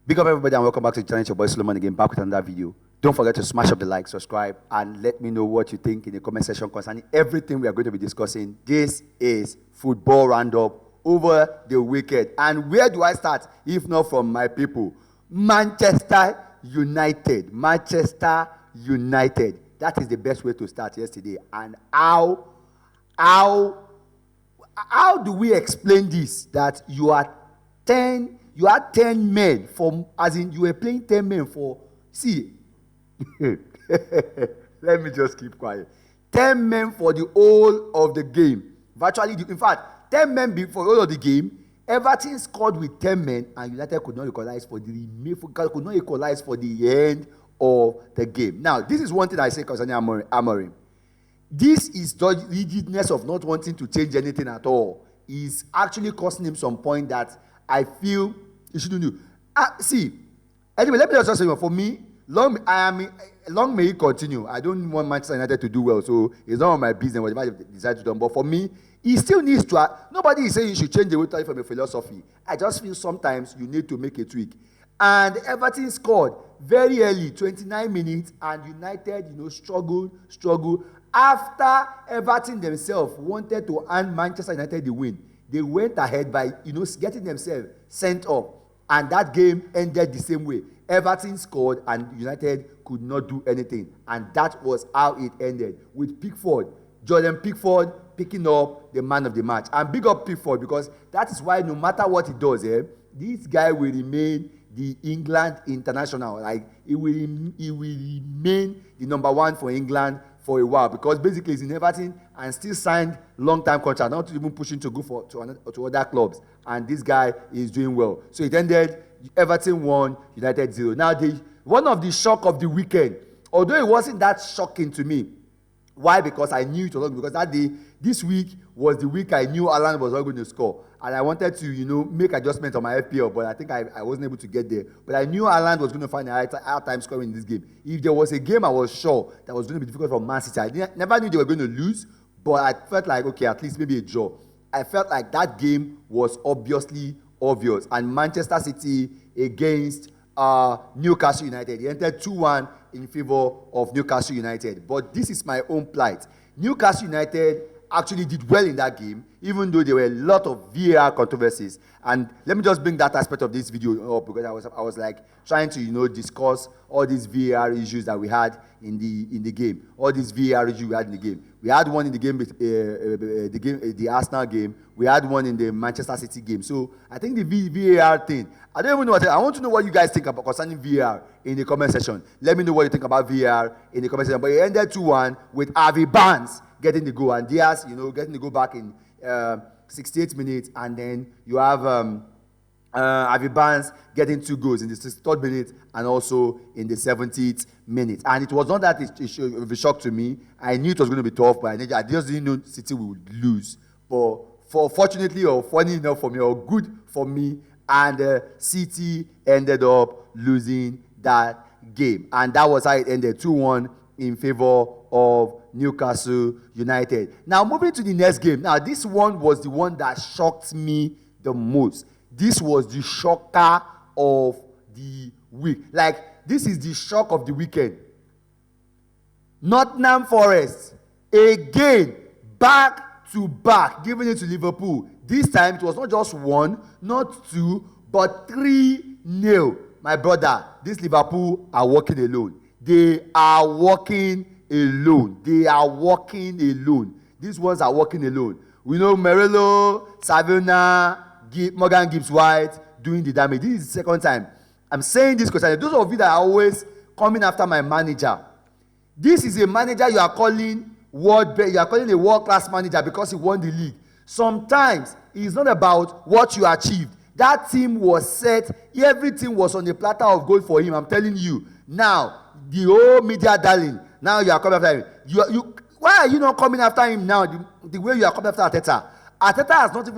Big up everybody and welcome back to the channel. It's your boy Solomon again, back with another video. Don't forget to smash up the like, subscribe, and let me know what you think in the comment section concerning everything we are going to be discussing. This is Football Roundup over the weekend. And where do I start if not from my people? Manchester United. Manchester United. That is the best way to start yesterday. And how do we explain this? That you had 10 men from, as in you were playing 10 men for, see, let me just keep quiet. 10 men for the whole of the game. Virtually, in fact, 10 men before the whole of the game. Everton scored with 10 men, and United could not equalize for the end of the game. Now, this is one thing I say concerning Amorim. This is the rigidness of not wanting to change anything at all. Is actually costing him some point that I feel he shouldn't do. See, anyway, let me just say, for me, long may he continue. I don't want Manchester United to do well, so it's not on my business whatever they decide to do. But for me, he still needs to. Nobody is saying you should change the way from a philosophy. I just feel sometimes you need to make a tweak. And Everton scored very early, 29 minutes, and United, struggled. After Everton themselves wanted to hand Manchester United the win, they went ahead by, getting themselves sent off. And that game ended the same way. Everton scored and United could not do anything. And that was how it ended. With Jordan Pickford picking up the man of the match. And big up Pickford, because that is why no matter what he does, this guy will remain the England international. Like, he will remain the number one for England for a while, because basically he's in Everton and still signed long-time contract, not even pushing to go to other clubs. And this guy is doing well. So it ended, Everton 1, United 0. Now, one of the shock of the weekend, although it wasn't that shocking to me. Why? Because I knew it was not, because this week was the week I knew Haaland was not going to score. And I wanted to, make adjustments on my FPL, but I think I wasn't able to get there. But I knew Haaland was going to find a hard time scoring in this game. If there was a game I was sure that was going to be difficult for Man City, I never knew they were going to lose, but I felt like, okay, at least maybe a draw. I felt like that game was obviously obvious. And Manchester City against Newcastle United, they entered 2-1 in favor of Newcastle United. But this is my own plight. Newcastle United actually did well in that game, even though there were a lot of VAR controversies. And let me just bring that aspect of this video up, because I was like trying to discuss all these VAR issues that we had in the game. All these VAR issues we had in the game. We had one in the game, the Arsenal game. We had one in the Manchester City game. So I think the VAR thing, I don't even know I want to know what you guys think about concerning VAR in the comment section. Let me know what you think about VAR in the comment section. But it ended 2-1 with Harvey Barnes getting the goal, and Diaz, getting the goal back in 68 minutes, and then you have Harvey Barnes getting 2 goals in the 63rd minute and also in the 70th minute. And it was not that it a shock to me. I knew it was going to be tough, but I just didn't know City would lose. But fortunately, or funny enough for me, or good for me, and City ended up losing that game. And that was how it ended, 2-1 in favor of Newcastle United. Now, moving to the next game. Now, this one was the one that shocked me the most. This was the shocker of the week. Like, this is the shock of the weekend. Nottingham Forest, again, back to back, giving it to Liverpool. This time, it was not just 1, not 2, but 3-0. My brother, this Liverpool are walking alone. They are walking alone. These ones are walking alone. We know Merello, Savona, Morgan Gibbs-White doing the damage. This is the second time. I'm saying this because those of you that are always coming after my manager, this is a manager you are calling a world-class manager because he won the league. Sometimes it's not about what you achieved. That team was set. Everything was on the platter of gold for him. I'm telling you. Now, the whole media darling, now you are coming after him. Why are you not coming after him now the way you are coming after Arteta? Arteta has not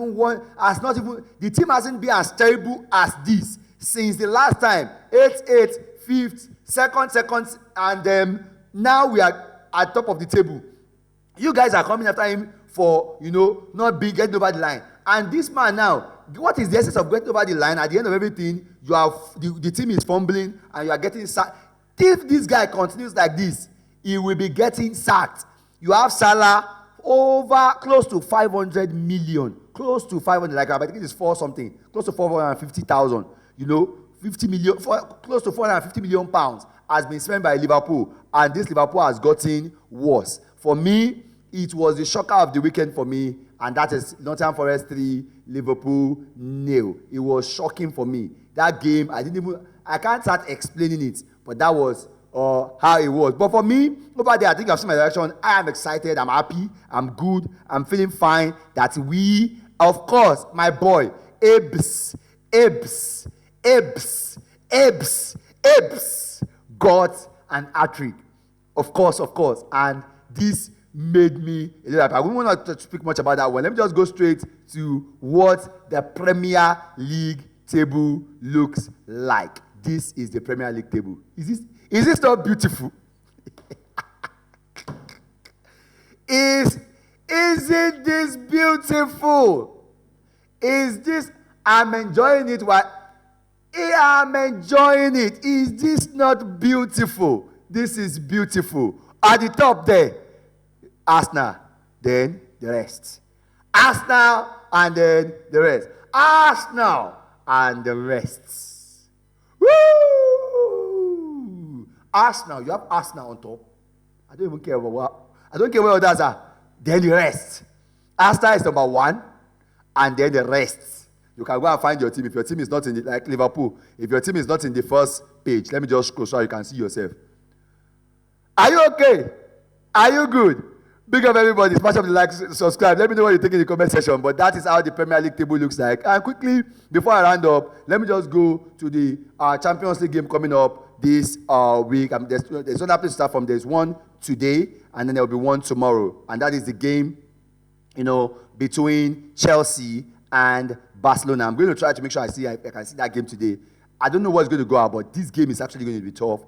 even, the team hasn't been as terrible as this since the last time. 8th, 5th, 2nd, and now we are at top of the table. You guys are coming after him for, not getting over the line. And this man now, what is the essence of getting over the line? At the end of everything, you have the team is fumbling and you are getting sacked. If this guy continues like this, he will be getting sacked. You have Salah over close to 500 million, close to 500, like I think it is 4 something, close to 450,000. 50 million, close to 450 million pounds has been spent by Liverpool, and this Liverpool has gotten worse. For me, it was the shocker of the weekend for me, and that is Nottingham Forest 3, Liverpool 0. It was shocking for me. That game, I can't start explaining it, but that was how it was. But for me, over there, I think I've seen my direction. I am excited, I'm happy, I'm good, I'm feeling fine that we, of course, my boy, Ebbs, got an hat-trick. Of course. And this made me a little happy. I wouldn't want to speak much about that one. Let me just go straight to what the Premier League table looks like. This is the Premier League table. Is this not beautiful? Isn't this beautiful? I'm enjoying it. I'm enjoying it. Is this not beautiful? This is beautiful. At the top there, Arsenal, then the rest. Arsenal, and then the rest. Arsenal, and the rest. Woo! Arsenal, you have Arsenal on top. I don't even care about what. I don't care where others are. Then the rest. Arsenal is number 1, and then the rest. You can go and find your team. If your team is not in like Liverpool, if your team is not in the first page, let me just scroll so you can see yourself. Are you okay? Are you good? Big up everybody. Smash up the like, subscribe. Let me know what you think in the comment section. But that is how the Premier League table looks like. And quickly, before I round up, let me just go to the Champions League game coming up this week. There's one place to start from. There's one today, and then there will be one tomorrow. And that is the game, between Chelsea and Barcelona. I'm going to try to make sure I can see that game today. I don't know what's going to go out, but this game is actually going to be tough.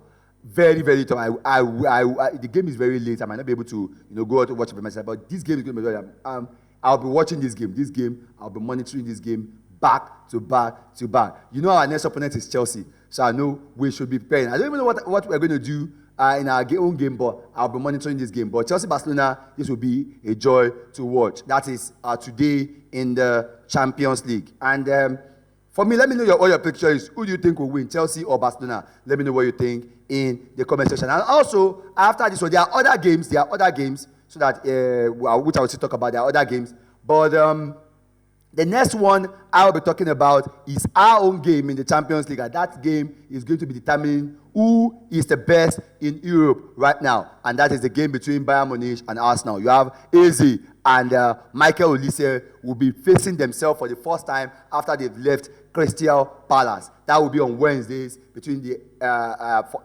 Very, very tough. The game is very late. I might not be able to, go out to watch it by myself. But this game is going to be very. I'll be watching this game. I'll be monitoring this game back to back. Our next opponent is Chelsea, so I know we should be preparing. I don't even know what we're going to do in our own game, but I'll be monitoring this game. But Chelsea Barcelona, this will be a joy to watch. That is today in the Champions League. And for me, let me know what your picture is. Who do you think will win, Chelsea or Barcelona? Let me know what you think in the comment section. And also, after this one, there are other games, so that, which I will still talk about. There are other games. But the next one I will be talking about is our own game in the Champions League. And that game is going to be determining who is the best in Europe right now. And that is the game between Bayern Munich and Arsenal. You have Eze and Michael Olise will be facing themselves for the first time after they've left Crystal Palace. That will be on Wednesdays between the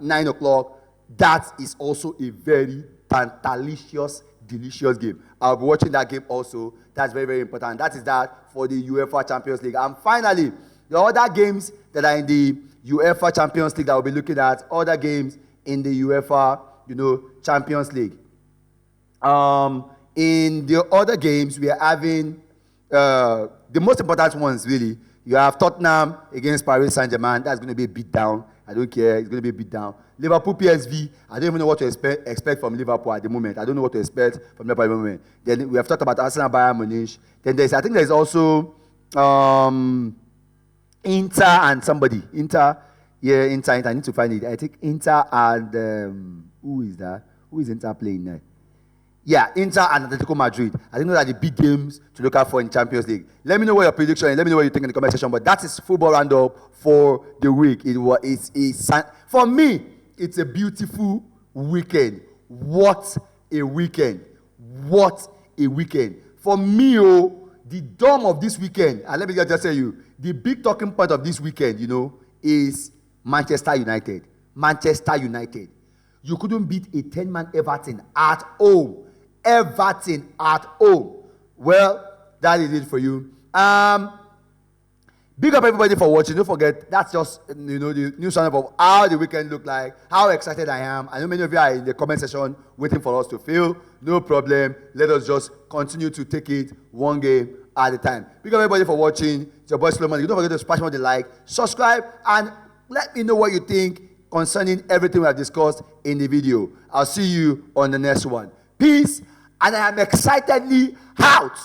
9 o'clock. That is also a very delicious game. I'll be watching that game also. That's very, very important. That is that for the UEFA Champions League. And finally, the other games that are in the UEFA Champions League that we'll be looking at, other games in the UEFA, Champions League. In the other games, we are having the most important ones, really. You have Tottenham against Paris Saint-Germain. That's going to be a beat down. I don't care. It's going to be a beat down. Liverpool PSV. I don't even know what to expect from Liverpool at the moment. I don't know what to expect from Liverpool at the moment. Then we have talked about Arsenal, Bayern Munich. Then I think there's also Inter and somebody. Inter. I need to find it. I think Inter and who is that? Who is Inter playing now? Yeah, Inter and Atletico Madrid. I think those are the big games to look out for in Champions League. Let me know what your prediction is. Let me know what you think in the comment section. But that is football roundup for the week. For me, it's a beautiful weekend. What a weekend. What a weekend. For me, the dome of this weekend, and let me just tell you, the big talking point of this weekend, is Manchester United. Manchester United. You couldn't beat a 10-man Everton at home. Everton at home. Well, that is it for you. Big up everybody for watching. Don't forget, that's just the news roundup of how the weekend looked like, how excited I am. I know many of you are in the comment section waiting for us to fill. No problem. Let us just continue to take it one game at the time. Thank you everybody for watching. It's your boy Solomon. You don't forget to smash on the like, subscribe, and let me know what you think concerning everything we have discussed in the video. I'll see you on the next one. Peace, and I am excitedly out.